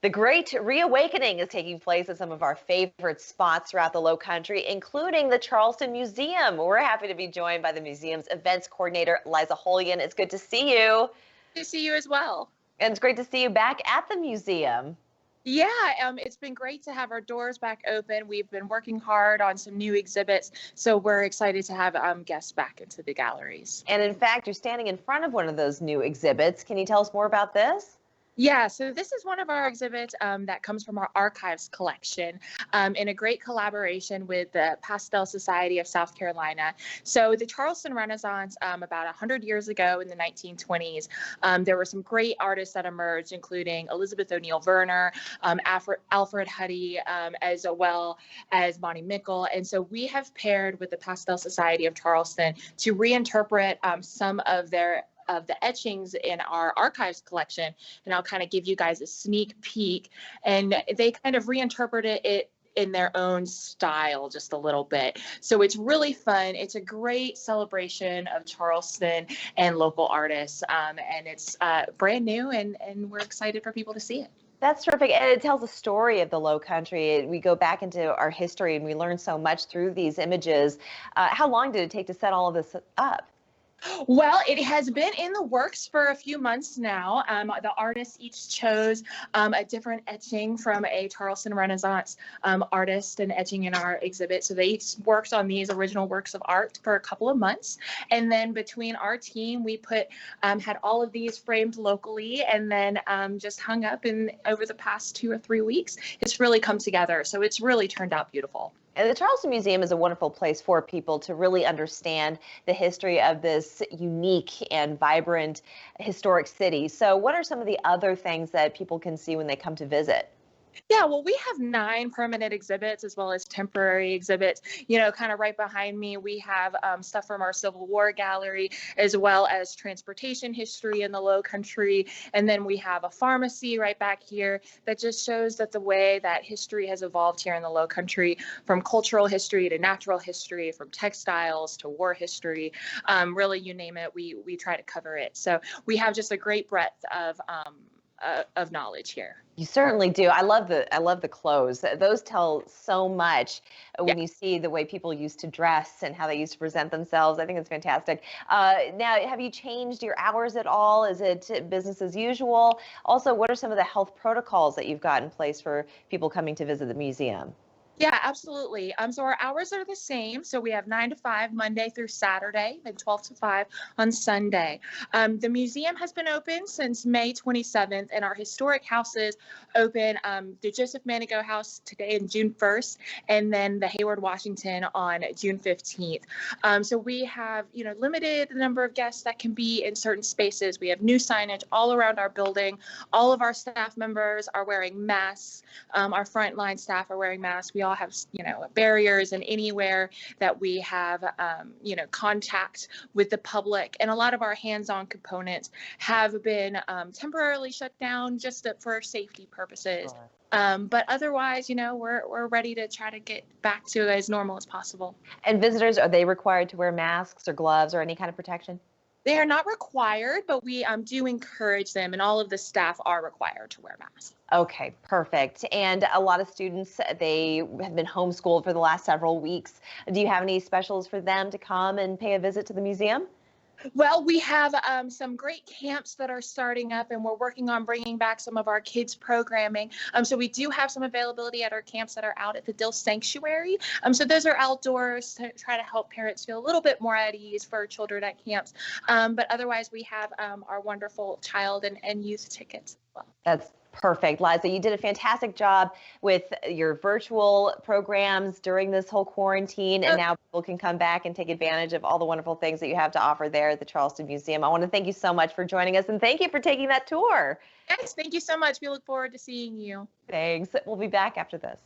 The Great Reawakening is taking place at some of our favorite spots throughout the Low Country, including the Charleston Museum. We're happy to be joined by the museum's events coordinator, Leyla. It's good to see you. To see you as well. And it's great to see you back at the museum. Yeah, it's been great to have our doors back open. We've been working hard on some new exhibits, so we're excited to have guests back into the galleries. And in fact, you're standing in front of one of those new exhibits. Can you tell us more about this? Yeah, so this is one of our exhibits that comes from our archives collection in a great collaboration with the Pastel Society of South Carolina. So the Charleston Renaissance, about 100 years ago in the 1920s, there were some great artists that emerged, including Elizabeth O'Neill Verner, Alfred Huddy, as well as Bonnie Mickle. And so we have paired with the Pastel Society of Charleston to reinterpret some of the etchings in our archives collection, and I'll kind of give you guys a sneak peek. And they kind of reinterpreted it in their own style just a little bit. So it's really fun. It's a great celebration of Charleston and local artists, and it's brand new, and we're excited for people to see it. That's terrific. And it tells a story of the Low Country. We go back into our history and we learn so much through these images. How long did it take to set all of this up? Well, it has been in the works for a few months now. The artists each chose a different etching from a Charleston Renaissance artist and etching in our exhibit. So they each worked on these original works of art for a couple of months. And then between our team, we had all of these framed locally and then just hung up. And over the past 2 or 3 weeks, it's really come together. So it's really turned out beautiful. And the Charleston Museum is a wonderful place for people to really understand the history of this unique and vibrant historic city. So what are some of the other things that people can see when they come to visit? Yeah, well, we have 9 permanent exhibits as well as temporary exhibits. You know, kind of right behind me, we have stuff from our Civil War gallery, as well as transportation history in the Low Country. And then we have a pharmacy right back here that just shows that the way that history has evolved here in the Low Country, from cultural history to natural history, from textiles to war history, really, you name it, we try to cover it. So we have just a great breadth of knowledge here. You certainly do. I love the clothes. Those tell so much when Yeah. you see the way people used to dress and how they used to present themselves. I think it's fantastic. Now, have you changed your hours at all? Is it business as usual? Also, what are some of the health protocols that you've got in place for people coming to visit the museum? Yeah, absolutely. So our hours are the same. So we have 9 to 5 Monday through Saturday, and 12 to 5 on Sunday. The museum has been open since May 27th, and our historic houses open the Joseph Manigault House today on June 1st, and then the Hayward Washington on June 15th. So we have, limited the number of guests that can be in certain spaces. We have new signage all around our building. All of our staff members are wearing masks. Our frontline staff are wearing masks. We all have, barriers, and anywhere that we have, contact with the public. And a lot of our hands-on components have been temporarily shut down just for safety purposes. But otherwise, we're ready to try to get back to as normal as possible. And visitors, are they required to wear masks or gloves or any kind of protection? They are not required, but we do encourage them, and all of the staff are required to wear masks. Okay, perfect. And a lot of students, they have been homeschooled for the last several weeks. Do you have any specials for them to come and pay a visit to the museum? Well, we have some great camps that are starting up, and we're working on bringing back some of our kids' programming. So we do have some availability at our camps that are out at the Dill Sanctuary. So those are outdoors to try to help parents feel a little bit more at ease for children at camps. But otherwise, we have our wonderful child and youth tickets as well. That's perfect. Liza, you did a fantastic job with your virtual programs during this whole quarantine, and now people can come back and take advantage of all the wonderful things that you have to offer there at the Charleston Museum. I want to thank you so much for joining us, and thank you for taking that tour. Yes, thank you so much. We look forward to seeing you. Thanks. We'll be back after this.